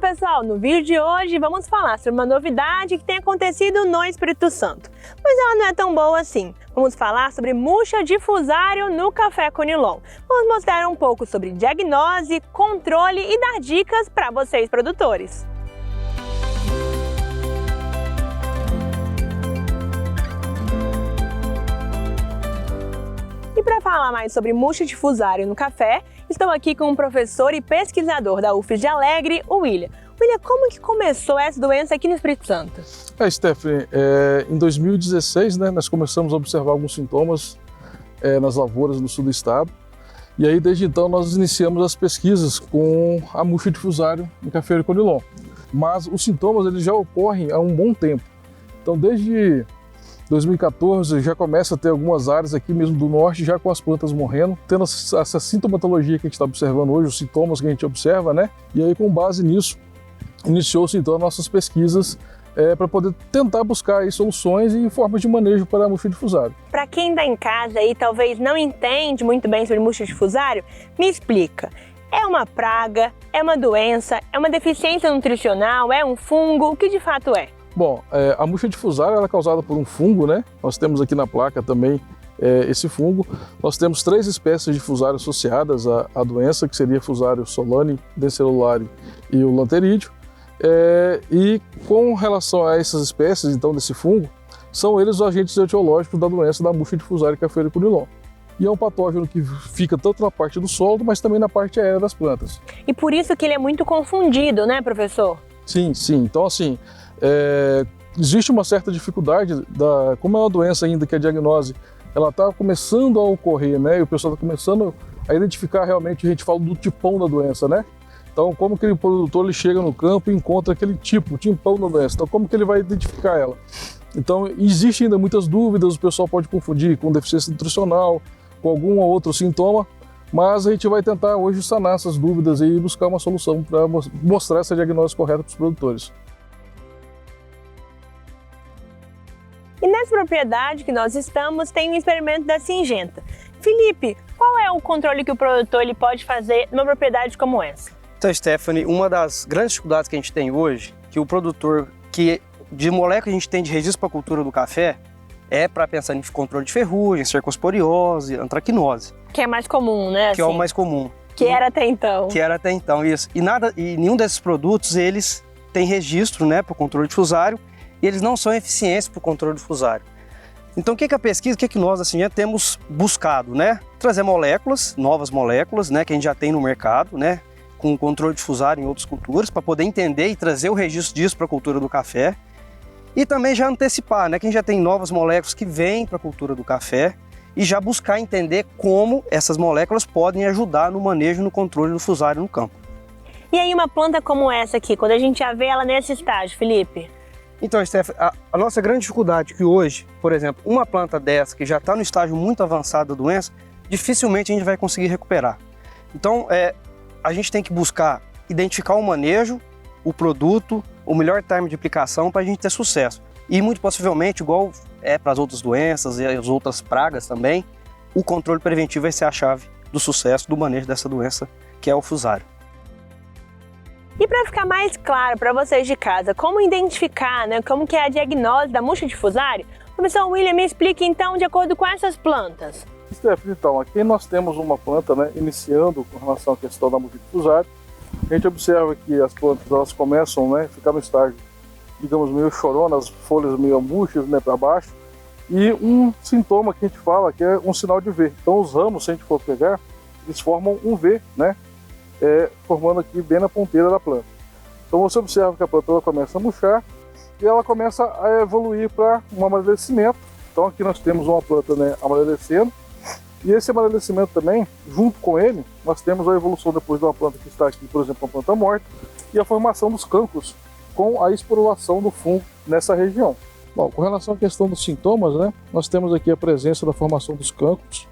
pessoal, no vídeo de hoje vamos falar sobre uma novidade que tem acontecido no Espírito Santo, mas ela não é tão boa assim. Vamos falar sobre murcha de fusário no café Conilon. Vamos mostrar um pouco sobre diagnose, controle e dar dicas para vocês produtores. E para falar mais sobre murcha de fusário no café, estou aqui com o professor e pesquisador da UFES de Alegre, o William. William, como que começou essa doença aqui no Espírito Santo? Stephanie, em 2016, nós começamos a observar alguns sintomas nas lavouras no sul do estado. E aí, desde então, nós iniciamos as pesquisas com a murcha de fusário no café Conilon. Mas os sintomas eles já ocorrem há um bom tempo. Então, desde 2014 já começa a ter algumas áreas aqui mesmo do norte já com as plantas morrendo, tendo essa sintomatologia que a gente está observando hoje, os sintomas que a gente observa, né? E aí, com base nisso, iniciou-se então nossas pesquisas para poder tentar buscar aí soluções e formas de manejo para a murcha de fusário. Para quem está em casa e talvez não entende muito bem sobre murcha de fusário, me explica. É uma praga? É uma doença? É uma deficiência nutricional? É um fungo? O que de fato é? Bom, a murcha de fusário ela é causada por um fungo, né? Nós temos aqui na placa também esse fungo. Nós temos 3 espécies de fusário associadas à doença, que seria fusário solani, dencelulare e o lanterídeo. E com relação a essas espécies, então, desse fungo, são eles os agentes etiológicos da doença da murcha de fusário café Conilon. E é um patógeno que fica tanto na parte do solo, mas também na parte aérea das plantas. E por isso que ele é muito confundido, né, professor? Sim, sim. Então, assim, existe uma certa dificuldade, como é uma doença ainda que a diagnose ela está começando a ocorrer, né? E o pessoal está começando a identificar realmente, a gente fala do tipão da doença, né? Então, como que o produtor ele chega no campo e encontra aquele tipão da doença? Então, como que ele vai identificar ela? Então, existem ainda muitas dúvidas, o pessoal pode confundir com deficiência nutricional, com algum ou outro sintoma, mas a gente vai tentar hoje sanar essas dúvidas e buscar uma solução para mostrar essa diagnose correta para os produtores. E nessa propriedade que nós estamos, tem um experimento da Syngenta. Felipe, qual é o controle que o produtor ele pode fazer numa propriedade como essa? Então, Stephanie, uma das grandes dificuldades que a gente tem hoje, que o produtor, de molécula que a gente tem de registro para a cultura do café, é para pensar em controle de ferrugem, cercosporiose, antracnose. Que é mais comum, né? Que é o mais comum. Que era até então. Que era até então, isso. E nenhum desses produtos, eles têm registro, né, para o controle de fusário, e eles não são eficientes para o controle do fusário. Então, o que a pesquisa, o que nós, assim, temos buscado, né? Trazer moléculas, novas moléculas, né, que a gente já tem no mercado, né, com controle de fusário em outras culturas, para poder entender e trazer o registro disso para a cultura do café. E também já antecipar, né, que a gente já tem novas moléculas que vêm para a cultura do café e já buscar entender como essas moléculas podem ajudar no manejo e no controle do fusário no campo. E aí uma planta como essa aqui, quando a gente já vê ela nesse estágio, Felipe? Então, Steph, a nossa grande dificuldade é que hoje, por exemplo, uma planta dessa que já está no estágio muito avançado da doença, dificilmente a gente vai conseguir recuperar. Então, a gente tem que buscar identificar o manejo, o produto, o melhor time de aplicação para a gente ter sucesso. E muito possivelmente, igual para as outras doenças e as outras pragas também, o controle preventivo vai ser a chave do sucesso do manejo dessa doença, que é o fusário. E para ficar mais claro para vocês de casa, como identificar, né, como que é a diagnose da murcha de fusário, o professor William me explica então de acordo com essas plantas. Stephanie, então, aqui nós temos uma planta, né, iniciando com relação à questão da murcha de fusário. A gente observa que as plantas elas começam, né, a ficar no estágio, digamos, meio chorona, as folhas meio murchas, né, para baixo. E um sintoma que a gente fala que é um sinal de V. Então os ramos, se a gente for pegar, eles formam um V, né, formando aqui bem na ponteira da planta. Então você observa que a planta ela começa a murchar e ela começa a evoluir para um amadurecimento. Então aqui nós temos uma planta, né, amadurecendo. E esse amadurecimento também, junto com ele, nós temos a evolução depois de uma planta que está aqui, por exemplo, uma planta morta, e a formação dos cancros com a esporulação do fungo nessa região. Bom, com relação à questão dos sintomas, né, nós temos aqui a presença da formação dos cancros,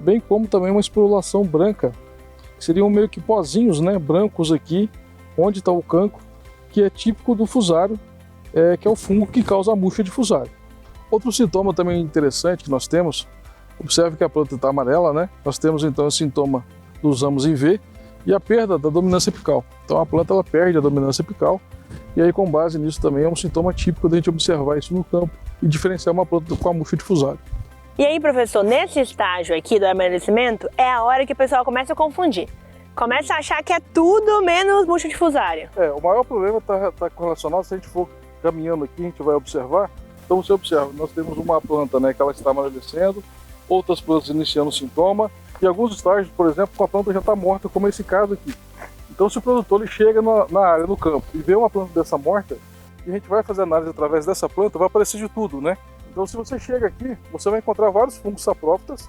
bem como também uma esporulação branca, que seriam meio que pozinhos, né, brancos aqui, onde está o cancro, que é típico do fusário, que é o fungo que causa a murcha de fusário. Outro sintoma também interessante que nós temos, observe que a planta está amarela, né? Nós temos então o sintoma dos ramos em V, e a perda da dominância apical. Então a planta ela perde a dominância apical, e aí com base nisso também é um sintoma típico da gente observar isso no campo e diferenciar uma planta com a murcha de fusário. E aí, professor, nesse estágio aqui do amadurecimento é a hora que o pessoal começa a confundir. Começa a achar que é tudo menos murcha de fusário. O maior problema está correlacionado, se a gente for caminhando aqui, a gente vai observar. Então você observa, nós temos uma planta, né, que ela está amadurecendo, outras plantas iniciando sintoma, e alguns estágios, por exemplo, com a planta já está morta, como esse caso aqui. Então se o produtor ele chega na área, no campo, e vê uma planta dessa morta, e a gente vai fazer análise através dessa planta, vai aparecer de tudo, né? Então se você chega aqui, você vai encontrar vários fungos saprófitas,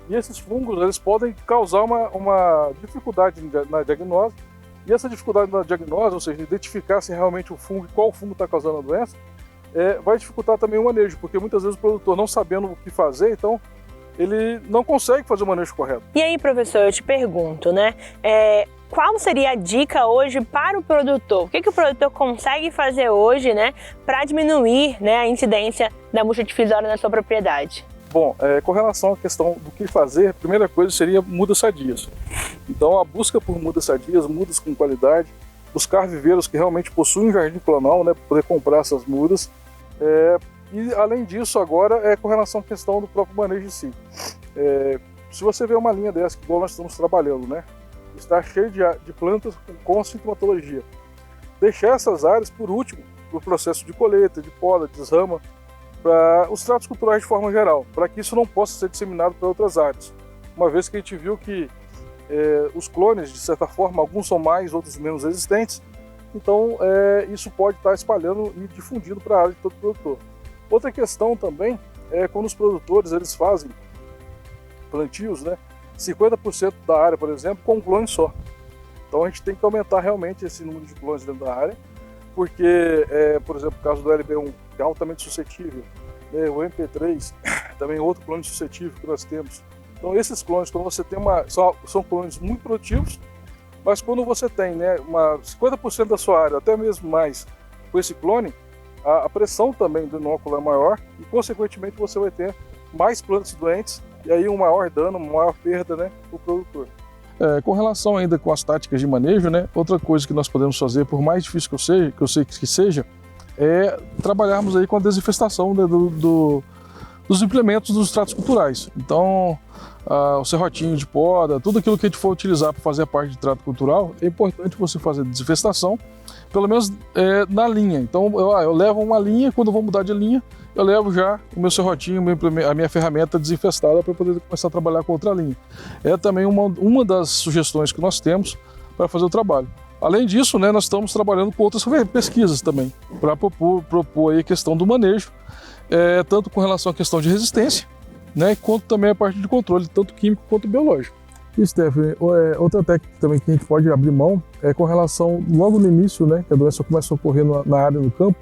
e esses fungos eles podem causar uma dificuldade na diagnose, e essa dificuldade na diagnose, ou seja, identificar se realmente o fungo, qual fungo está causando a doença, vai dificultar também o manejo, porque muitas vezes o produtor não sabendo o que fazer, então ele não consegue fazer o manejo correto. E aí, professor, eu te pergunto, né? Qual seria a dica hoje para o produtor? O que o produtor consegue fazer hoje, né, para diminuir, né, a incidência da murcha difusória na sua propriedade? Bom, com relação à questão do que fazer, a primeira coisa seria mudas sadias. Então a busca por mudas sadias, mudas com qualidade, buscar viveiros que realmente possuem jardim planal, né, para poder comprar essas mudas. E além disso agora com relação à questão do próprio manejo em si. Se você vê uma linha dessa, igual nós estamos trabalhando, né, está cheio de plantas com sintomatologia. Deixar essas áreas por último, para o processo de colheita, de poda, de desrama, para os tratos culturais de forma geral, para que isso não possa ser disseminado para outras áreas. Uma vez que a gente viu que os clones, de certa forma, alguns são mais, outros menos resistentes, então isso pode estar espalhando e difundindo para a área de todo produtor. Outra questão também é quando os produtores eles fazem plantios, né, 50% da área, por exemplo, com um clone só. Então a gente tem que aumentar realmente esse número de clones dentro da área, porque, por exemplo, o caso do LB1, que é altamente suscetível, né, o MP3, também outro clone suscetível que nós temos. Então esses clones, quando você tem são clones muito produtivos, mas quando você tem, né, 50% da sua área, até mesmo mais, com esse clone, a pressão também do inóculo é maior e, consequentemente, você vai ter mais plantas doentes e aí um maior dano, uma maior perda, né, para o produtor. Com relação ainda com as táticas de manejo, né, outra coisa que nós podemos fazer, por mais difícil que eu sei que seja, é trabalharmos aí com a desinfestação, né, dos implementos dos tratos culturais. Então, o serrotinho de poda, tudo aquilo que a gente for utilizar para fazer a parte de trato cultural, é importante você fazer desinfestação, pelo menos na linha. Então, eu levo uma linha, quando eu vou mudar de linha, eu levo já o meu serrotinho, a minha ferramenta desinfestada para poder começar a trabalhar com outra linha. É também uma das sugestões que nós temos para fazer o trabalho. Além disso, né, nós estamos trabalhando com outras pesquisas também, para propor aí a questão do manejo, tanto com relação à questão de resistência, né, quanto também a parte de controle, tanto químico quanto biológico. E, Stephanie, outra técnica também que a gente pode abrir mão é com relação, logo no início, né, que a doença começa a ocorrer na área do campo,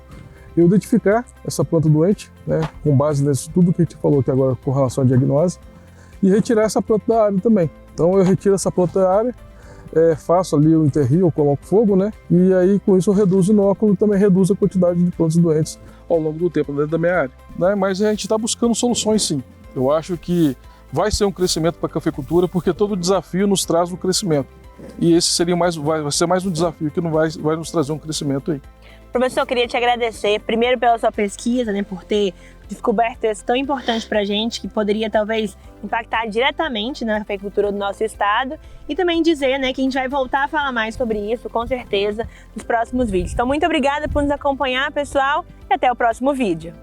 eu identificar essa planta doente, né, com base nisso tudo que a gente falou aqui agora com relação à diagnose, e retirar essa planta da área também. Então eu retiro essa planta da área, faço ali o enterrio, eu coloco fogo, né, e aí com isso eu reduzo o inóculo e também reduzo a quantidade de plantas doentes ao longo do tempo dentro da minha área. Né? Mas a gente está buscando soluções sim. Eu acho que vai ser um crescimento para a cafeicultura, porque todo desafio nos traz um crescimento. E esse vai ser mais um desafio que vai nos trazer um crescimento aí. Professor, eu queria te agradecer, primeiro pela sua pesquisa, né, por ter descoberto isso tão importante para a gente, que poderia talvez impactar diretamente na cafeicultura do nosso estado, e também dizer, né, que a gente vai voltar a falar mais sobre isso, com certeza, nos próximos vídeos. Então, muito obrigada por nos acompanhar, pessoal, e até o próximo vídeo.